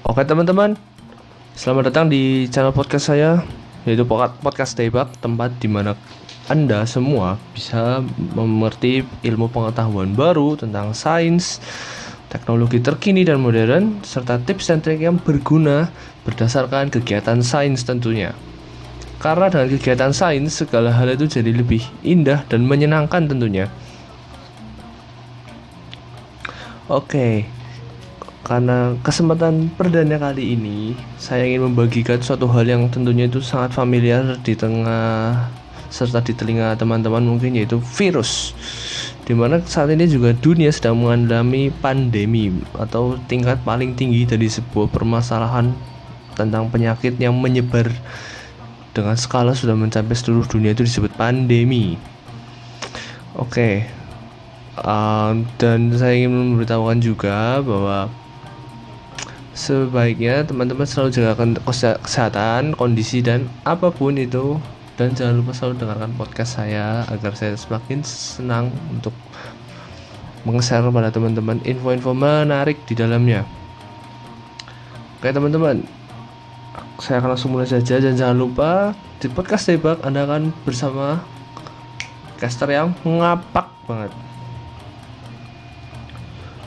Oke teman-teman, selamat datang di channel podcast saya, yaitu podcast Tebak, tempat di mana Anda semua bisa mengerti ilmu pengetahuan baru tentang sains, teknologi terkini dan modern, serta tips dan trik yang berguna berdasarkan kegiatan sains tentunya. Karena dengan kegiatan sains, segala hal itu jadi lebih indah dan menyenangkan tentunya. Oke. Karena kesempatan perdana kali ini, saya ingin membagikan suatu hal yang tentunya itu sangat familiar di tengah serta di telinga teman-teman mungkin, yaitu virus. Dimana saat ini juga dunia sedang mengalami pandemi atau tingkat paling tinggi dari sebuah permasalahan tentang penyakit yang menyebar dengan skala sudah mencapai seluruh dunia, itu disebut pandemi. Oke. Dan saya ingin memberitahukan juga bahwa sebaiknya teman-teman selalu jaga kesehatan, kondisi, dan apapun itu. Dan jangan lupa selalu dengarkan podcast saya agar saya semakin senang untuk meng-share kepada teman-teman info-info menarik di dalamnya. Oke teman-teman, saya akan langsung mulai saja. Dan jangan lupa di podcast Tebak Anda akan bersama caster yang ngapak banget.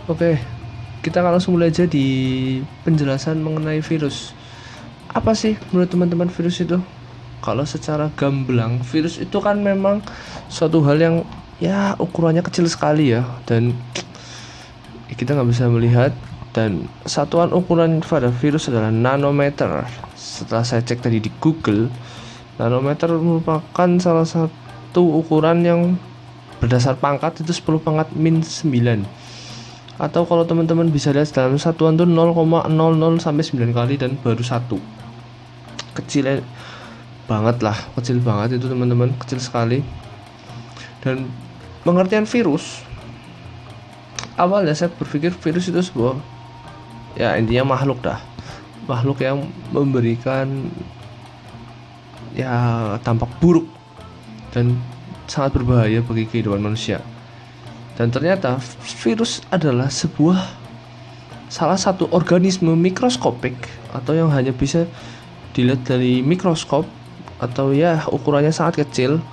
Oke, kita akan langsung mulai aja di penjelasan mengenai virus. Apa sih menurut teman-teman virus itu? Kalau secara gamblang, virus itu kan memang suatu hal yang ya ukurannya kecil sekali ya, dan kita nggak bisa melihat. Dan satuan ukuran pada virus adalah nanometer. Setelah saya cek tadi di Google, nanometer merupakan salah satu ukuran yang berdasar pangkat, itu 10 pangkat min 9. Atau kalau teman-teman bisa lihat dalam satuan tuh 0,00 sampai 9 kali dan baru 1. Kecil banget lah, kecil banget itu teman-teman, kecil sekali. Dan pengertian virus, awalnya saya berpikir virus itu sebuah, ya intinya makhluk yang memberikan ya dampak buruk dan sangat berbahaya bagi kehidupan manusia. Dan ternyata virus adalah salah satu organisme mikroskopik atau yang hanya bisa dilihat dari mikroskop, atau ya ukurannya sangat kecil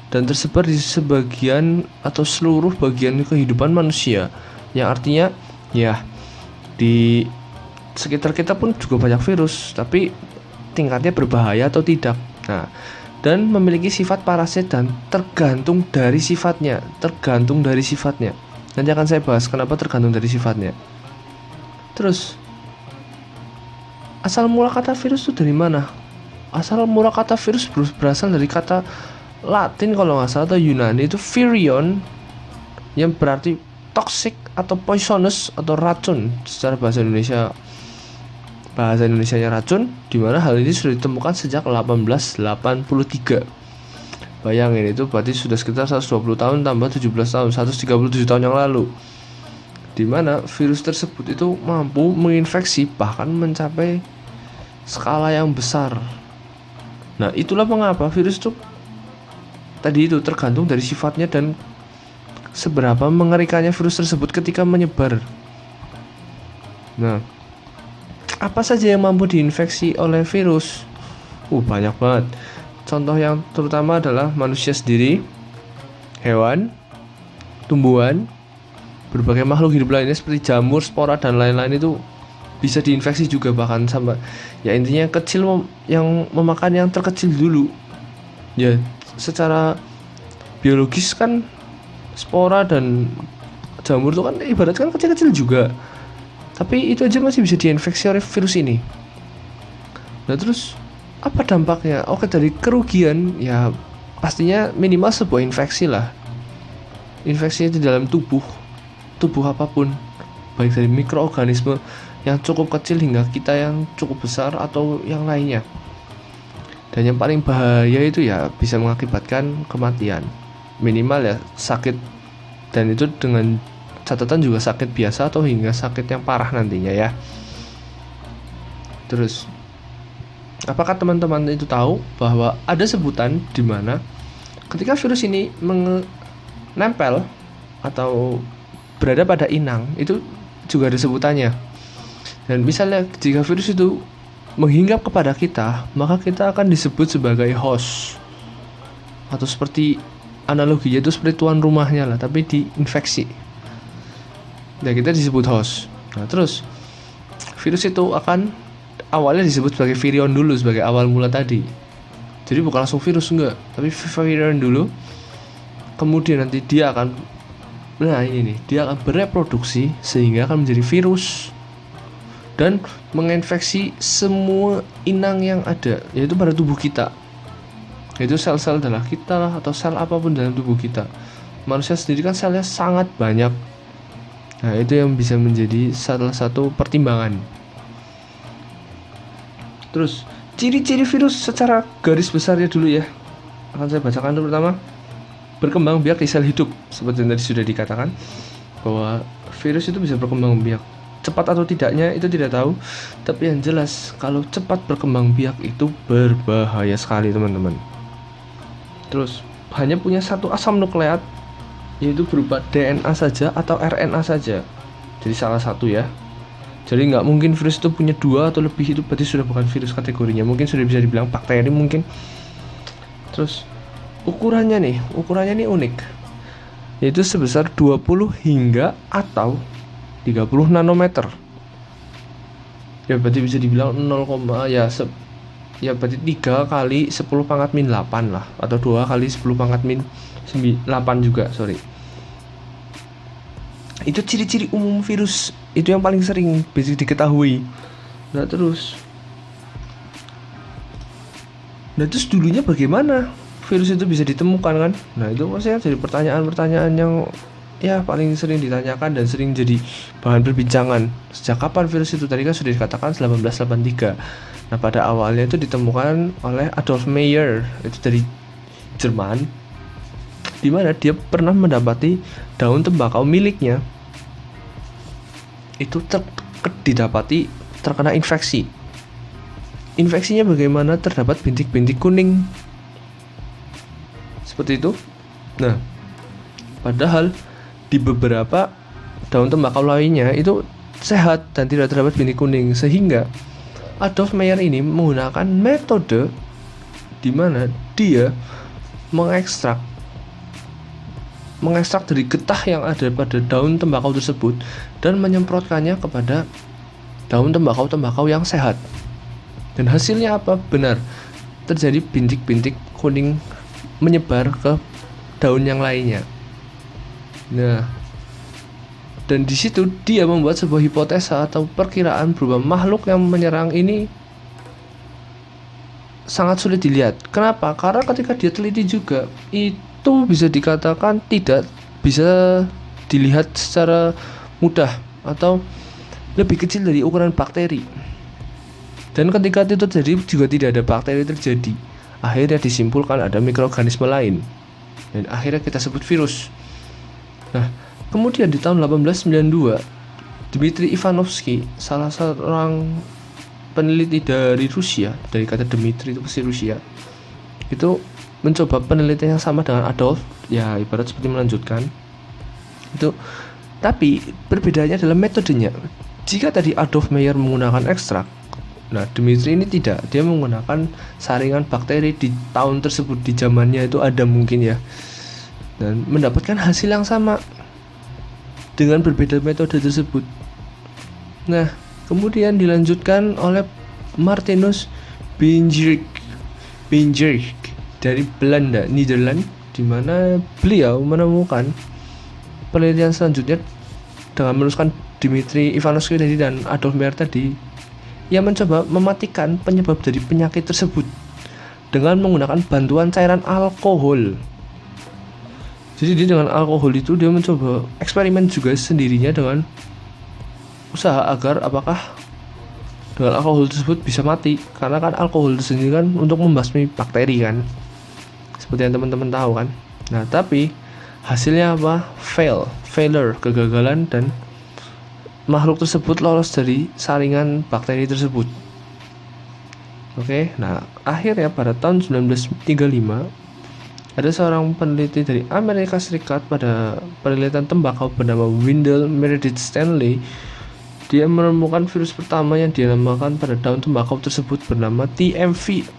dan tersebar di sebagian atau seluruh bagian kehidupan manusia. Yang artinya ya di sekitar kita pun juga banyak virus, tapi tingkatnya berbahaya atau tidak. Nah, dan memiliki sifat parasit dan tergantung dari sifatnya. Nanti akan saya bahas kenapa tergantung dari sifatnya. Terus, asal mula kata virus itu dari mana? Asal mula kata virus berasal dari kata Latin kalau nggak salah, atau Yunani, itu virion, yang berarti toxic atau poisonous atau racun secara bahasa Indonesianya racun, di mana hal ini sudah ditemukan sejak 1883. Bayangin, itu berarti sudah sekitar 120 tahun tambah 17 tahun, 137 tahun yang lalu. Di mana virus tersebut itu mampu menginfeksi bahkan mencapai skala yang besar. Nah, itulah mengapa virus itu tadi itu tergantung dari sifatnya dan seberapa mengerikannya virus tersebut ketika menyebar. Nah, apa saja yang mampu diinfeksi oleh virus? Banyak banget. Contoh yang terutama adalah manusia sendiri, hewan, tumbuhan, berbagai makhluk hidup lainnya seperti jamur, spora, dan lain-lain itu bisa diinfeksi juga, bahkan sama ya intinya kecil yang memakan yang terkecil dulu. Ya, secara biologis kan spora dan jamur itu kan ibarat kan kecil-kecil juga. Tapi itu aja masih bisa diinfeksi oleh virus ini. Nah, terus apa dampaknya? Oke, dari kerugian ya pastinya minimal sebuah infeksi lah. Infeksi di dalam tubuh apapun, baik dari mikroorganisme yang cukup kecil hingga kita yang cukup besar atau yang lainnya. Dan yang paling bahaya itu ya bisa mengakibatkan kematian. Minimal ya sakit, dan itu dengan catatan juga sakit biasa atau hingga sakit yang parah nantinya ya. Terus, apakah teman-teman itu tahu bahwa ada sebutan di mana ketika virus ini nempel atau berada pada inang, itu juga ada sebutannya. Dan misalnya jika virus itu menghinggap kepada kita, maka kita akan disebut sebagai host. Atau seperti analoginya itu seperti tuan rumahnya lah, tapi diinfeksi. Ya kita disebut host. Nah terus virus itu akan awalnya disebut sebagai virion dulu, sebagai awal mula tadi. Jadi bukan langsung virus, enggak, tapi virion dulu. Kemudian nanti dia akan, nah ini nih, dia akan bereproduksi sehingga akan menjadi virus dan menginfeksi semua inang yang ada, yaitu pada tubuh kita, yaitu sel-sel darah kita lah, atau sel apapun dalam tubuh kita. Manusia sendiri kan selnya sangat banyak. Nah itu yang bisa menjadi salah satu pertimbangan. Terus ciri-ciri virus secara garis besarnya dulu ya, akan saya bacakan dulu. Pertama, berkembang biak di sel hidup. Seperti yang tadi sudah dikatakan bahwa virus itu bisa berkembang biak. Cepat atau tidaknya itu tidak tahu, tapi yang jelas kalau cepat berkembang biak itu berbahaya sekali teman-teman. Terus hanya punya satu asam nukleat, yaitu berupa DNA saja atau RNA saja. Jadi salah satu ya. Jadi nggak mungkin virus itu punya 2 atau lebih, itu berarti sudah bukan virus kategorinya. Mungkin sudah bisa dibilang bakteri mungkin. Terus ukurannya nih unik, yaitu sebesar 20 hingga atau 30 nanometer. Ya berarti bisa dibilang 0, ya berarti 3 kali 10 pangkat min 8 lah, atau 2 kali 10 pangkat min 8 juga, sorry. Itu ciri-ciri umum virus, itu yang paling sering bisa diketahui. Nah terus dulunya bagaimana virus itu bisa ditemukan kan? Nah itu maksudnya jadi pertanyaan-pertanyaan yang ya paling sering ditanyakan dan sering jadi bahan perbincangan. Sejak kapan virus itu? Tadi kan sudah dikatakan 1883. Nah pada awalnya itu ditemukan oleh Adolf Meyer, itu dari Jerman, di mana dia pernah mendapati daun tembakau miliknya itu didapati terkena infeksi. Infeksinya bagaimana? Terdapat bintik-bintik kuning seperti itu. Nah, padahal di beberapa daun tembakau lainnya itu sehat dan tidak terdapat bintik kuning, sehingga Adolf Meyer ini menggunakan metode di mana dia mengekstrak dari getah yang ada pada daun tembakau tersebut dan menyemprotkannya kepada daun tembakau yang sehat. Dan hasilnya apa? Benar, terjadi bintik-bintik kuning menyebar ke daun yang lainnya. Nah, dan di situ dia membuat sebuah hipotesa atau perkiraan berupa makhluk yang menyerang ini sangat sulit dilihat. Kenapa? Karena ketika dia teliti juga, itu bisa dikatakan tidak bisa dilihat secara mudah atau lebih kecil dari ukuran bakteri. Dan ketika itu terjadi juga tidak ada bakteri terjadi. Akhirnya disimpulkan ada mikroorganisme lain, dan akhirnya kita sebut virus. Nah, kemudian di tahun 1892, Dmitri Ivanovsky, salah seorang peneliti dari Rusia, dari kata Dmitri itu pasti Rusia, itu mencoba penelitian yang sama dengan Adolf, ya ibarat seperti melanjutkan itu, tapi perbedaannya adalah metodenya. Jika tadi Adolf Meyer menggunakan ekstrak, nah Dmitri ini tidak, dia menggunakan saringan bakteri di tahun tersebut, di zamannya itu ada mungkin ya, dan mendapatkan hasil yang sama dengan berbeda metode tersebut. Nah kemudian dilanjutkan oleh Martinus Bingerich dari Belanda, Nederland, di mana beliau menemukan penelitian selanjutnya dengan meneruskan Dmitri Ivanovsky tadi dan Adolf Meyer tadi, yang mencoba mematikan penyebab dari penyakit tersebut dengan menggunakan bantuan cairan alkohol. Jadi dia dengan alkohol itu dia mencoba eksperimen juga sendirinya dengan usaha agar apakah dengan alkohol tersebut bisa mati, karena kan alkohol itu sendiri kan untuk membasmi bakteri kan, seperti yang teman-teman tahu kan. Nah tapi hasilnya apa? Failure, kegagalan, dan makhluk tersebut lolos dari saringan bakteri tersebut. Oke, nah akhirnya pada tahun 1935 ada seorang peneliti dari Amerika Serikat pada penelitian tembakau bernama Wendell Meredith Stanley Dia menemukan virus pertama yang dinamakan pada daun tembakau tersebut bernama TMV.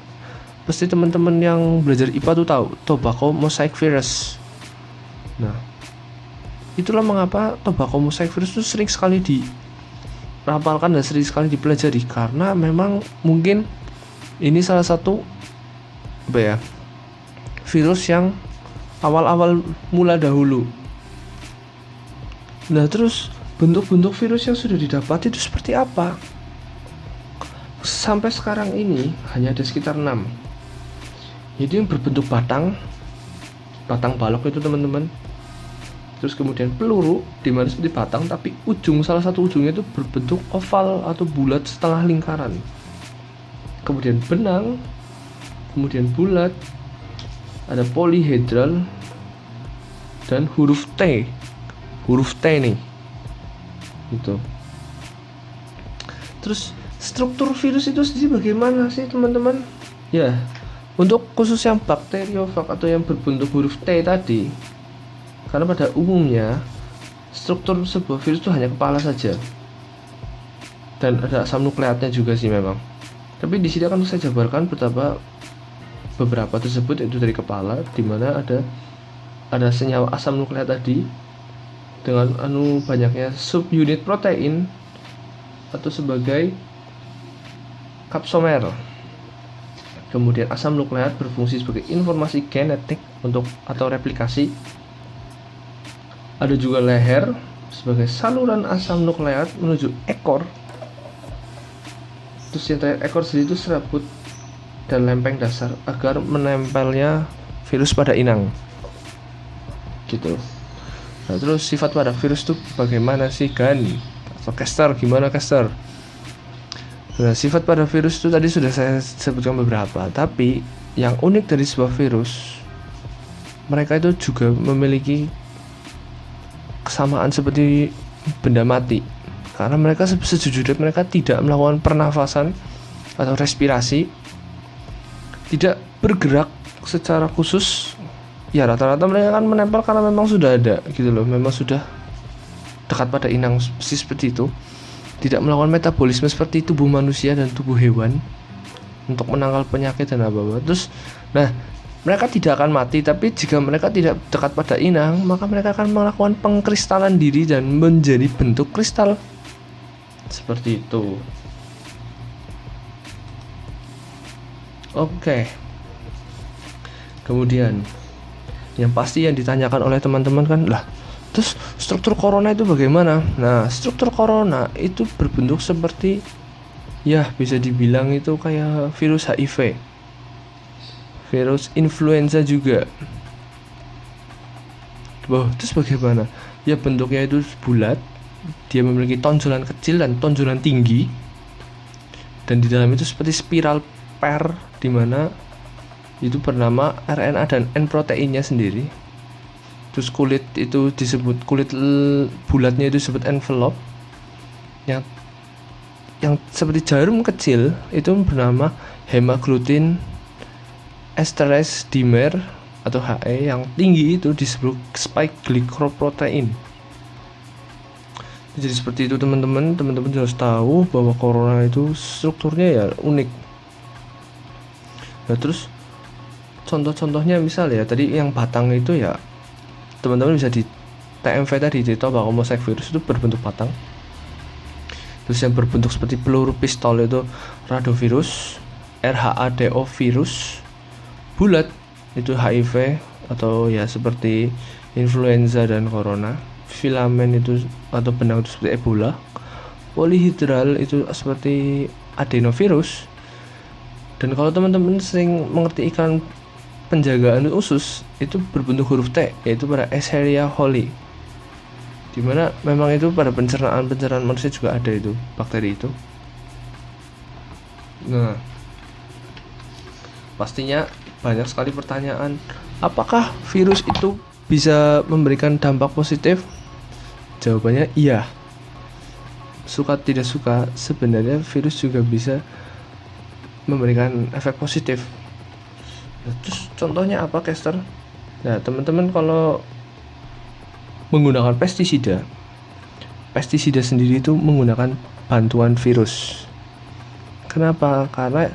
Pasti teman-teman yang belajar IPA tuh tahu, tobacco mosaic virus. Nah, itulah mengapa tobacco mosaic virus itu sering sekali dirapalkan dan sering sekali dipelajari, karena memang mungkin ini salah satu virus yang awal-awal mula dahulu. Nah, terus bentuk-bentuk virus yang sudah didapat itu seperti apa? Sampai sekarang ini hanya ada sekitar 6. Jadi yang berbentuk batang balok itu teman-teman. Terus kemudian peluru, dimana seperti batang tapi salah satu ujungnya itu berbentuk oval atau bulat setengah lingkaran. Kemudian benang, kemudian bulat, ada polihedral, dan huruf T nih gitu. Terus struktur virus itu sendiri bagaimana sih teman-teman? Ya, untuk khusus yang bakteriofag atau yang berbentuk huruf T tadi, karena pada umumnya struktur sebuah virus itu hanya kepala saja, dan ada asam nukleatnya juga sih memang. Tapi di sini akan saya jabarkan beberapa tersebut, yaitu dari kepala, di mana ada senyawa asam nukleat tadi dengan banyaknya subunit protein atau sebagai kapsomer. Kemudian asam nukleat berfungsi sebagai informasi genetik atau replikasi. Ada juga leher sebagai saluran asam nukleat menuju ekor. Terus yang terakhir, ekor sendiri itu serabut dan lempeng dasar agar menempelnya virus pada inang gitu. Nah, terus sifat pada virus itu bagaimana sih kan? Atau Caster, gimana Caster? Nah, sifat pada virus itu tadi sudah saya sebutkan beberapa, tapi yang unik dari sebuah virus, mereka itu juga memiliki kesamaan seperti benda mati, karena mereka sejujurnya mereka tidak melakukan pernafasan atau respirasi, tidak bergerak secara khusus. Ya, rata-rata mereka kan menempel karena memang sudah ada gitu loh, memang sudah dekat pada inang seperti itu. Tidak melakukan metabolisme seperti tubuh manusia dan tubuh hewan untuk menangkal penyakit dan apa-apa. Terus, nah, mereka tidak akan mati, tapi jika mereka tidak dekat pada inang, maka mereka akan melakukan pengkristalan diri dan menjadi bentuk kristal seperti itu. Oke. Kemudian yang pasti yang ditanyakan oleh teman-teman kan, lah terus struktur corona itu bagaimana? Nah, struktur corona itu berbentuk seperti, ya bisa dibilang itu kayak virus HIV, virus influenza juga. Terus bagaimana? Ya bentuknya itu bulat, dia memiliki tonjolan kecil dan tonjolan tinggi, dan di dalam itu seperti spiral per, di mana itu bernama RNA dan N proteinnya sendiri. Terus kulit bulatnya itu disebut envelope. Yang seperti jarum kecil itu bernama hemagglutinin esterase dimer atau HE. Yang tinggi itu disebut spike glycoprotein. Jadi seperti itu teman-teman harus tahu bahwa corona itu strukturnya ya unik. Nah, terus contoh-contohnya misal ya tadi yang batang itu, ya teman-teman bisa di TMV tadi, di tobacco mosaic virus itu berbentuk batang. Terus yang berbentuk seperti peluru pistol itu rhadovirus, RHADO virus. Bulat itu HIV atau ya seperti influenza dan corona. Filamen itu atau benang itu seperti Ebola. Polihedral itu seperti adenovirus. Dan kalau teman-teman sering mengerti iklan penjagaan usus, itu berbentuk huruf T, yaitu pada Escherichia coli, dimana memang itu pada pencernaan manusia juga ada itu bakteri itu. Nah, pastinya banyak sekali pertanyaan, apakah virus itu bisa memberikan dampak positif? Jawabannya iya. Suka tidak suka, sebenarnya virus juga bisa memberikan efek positif. Nah, terus contohnya apa, Caster? Nah, teman-teman kalau menggunakan pestisida, pestisida sendiri itu menggunakan bantuan virus. Kenapa? Karena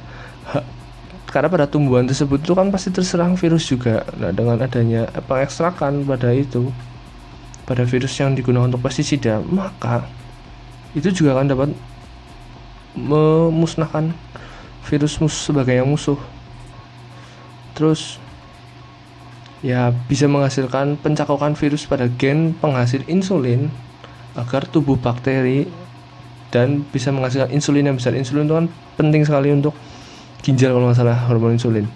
pada tumbuhan tersebut itu kan pasti terserang virus juga. Nah, dengan adanya pengekstrakan pada virus yang digunakan untuk pestisida, maka itu juga akan dapat memusnahkan virus sebagai yang musuh. Terus ya bisa menghasilkan pencakokan virus pada gen penghasil insulin agar tubuh bakteri dan bisa menghasilkan insulin yang besar. Insulin itu kan penting sekali untuk ginjal kalau nggak salah, hormon insulin.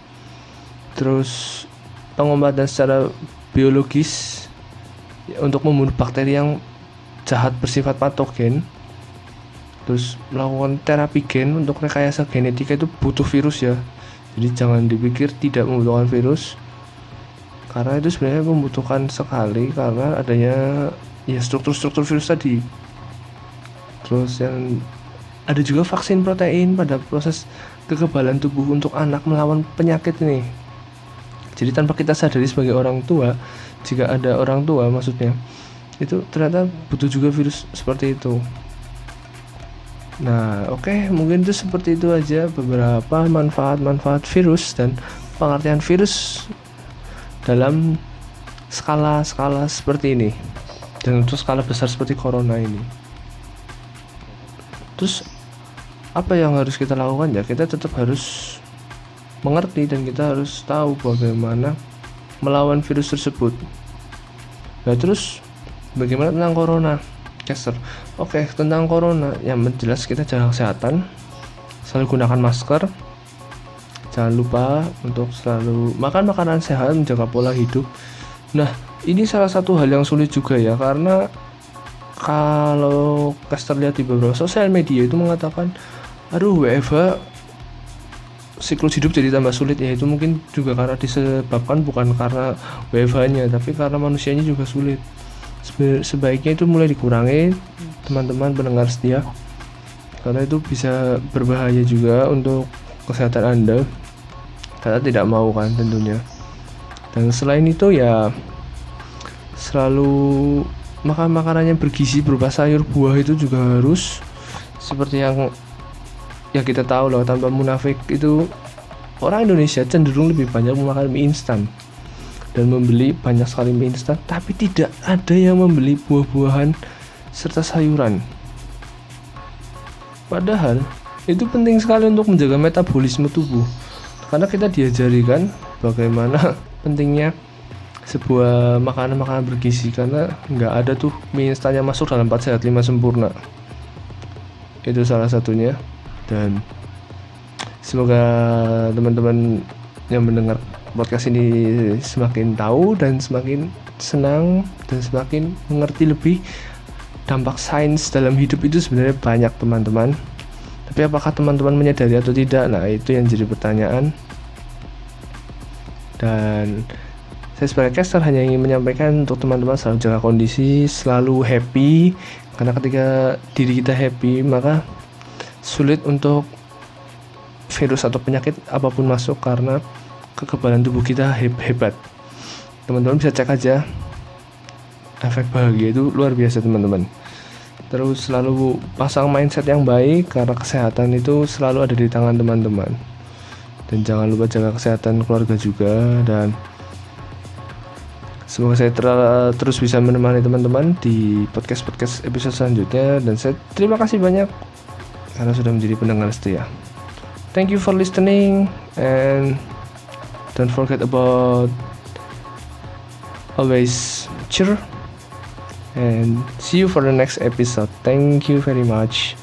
Terus pengobatan secara biologis untuk membunuh bakteri yang jahat bersifat patogen. Terus melakukan terapi gen untuk rekayasa genetika itu butuh virus ya. Jadi jangan dipikir tidak membutuhkan virus, karena itu sebenarnya membutuhkan sekali karena adanya ya struktur-struktur virus tadi. Terus yang ada juga vaksin protein pada proses kekebalan tubuh untuk anak melawan penyakit ini. Jadi tanpa kita sadari sebagai orang tua, jika ada orang tua maksudnya, itu ternyata butuh juga virus seperti itu. Nah, oke, mungkin itu seperti itu aja beberapa manfaat-manfaat virus dan pengertian virus dalam skala-skala seperti ini, dan untuk skala besar seperti corona ini. Terus apa yang harus kita lakukan? Ya kita tetap harus mengerti dan kita harus tahu bagaimana melawan virus tersebut. Nah, terus bagaimana tentang corona, Caster? Oke, tentang corona yang jelas kita jaga kesehatan, selalu gunakan masker, jangan lupa untuk selalu makan makanan sehat, menjaga pola hidup. Nah, ini salah satu hal yang sulit juga ya, karena kalau Caster lihat di beberapa sosial media itu mengatakan, aduh WFH siklus hidup jadi tambah sulit. Ya itu mungkin juga karena disebabkan bukan karena WFH-nya, tapi karena manusianya juga sulit. Sebaiknya itu mulai dikurangi, teman-teman pendengar setia, karena itu bisa berbahaya juga untuk kesehatan Anda, karena tidak mau kan tentunya. Dan selain itu ya selalu makan makanan yang bergizi berupa sayur buah itu juga harus, seperti yang kita tahu loh, tanpa munafik itu orang Indonesia cenderung lebih banyak memakan mie instan dan membeli banyak sekali mie instan, tapi tidak ada yang membeli buah-buahan serta sayuran. Padahal itu penting sekali untuk menjaga metabolisme tubuh, karena kita diajari kan bagaimana pentingnya sebuah makanan bergizi, karena nggak ada tuh mie instan yang masuk dalam 4 sehat 5 sempurna. Itu salah satunya. Dan semoga teman-teman yang mendengar podcast ini semakin tahu dan semakin senang dan semakin mengerti lebih dampak sains dalam hidup itu sebenarnya banyak, teman-teman. Tapi apakah teman-teman menyadari atau tidak? Nah, itu yang jadi pertanyaan. Dan saya sebagai caster hanya ingin menyampaikan untuk teman-teman selalu jaga kondisi, selalu happy, karena ketika diri kita happy maka sulit untuk virus atau penyakit apapun masuk, karena kekebalan tubuh kita hebat. Teman-teman bisa cek aja, efek bahagia itu luar biasa, teman-teman. Terus selalu pasang mindset yang baik, karena kesehatan itu selalu ada di tangan teman-teman. Dan jangan lupa jaga kesehatan keluarga juga. Dan semoga saya terus bisa menemani teman-teman di podcast episode selanjutnya. Dan saya terima kasih banyak karena sudah menjadi pendengar setia. Thank you for listening, and don't forget about always cheer, and see you for the next episode. Thank you very much.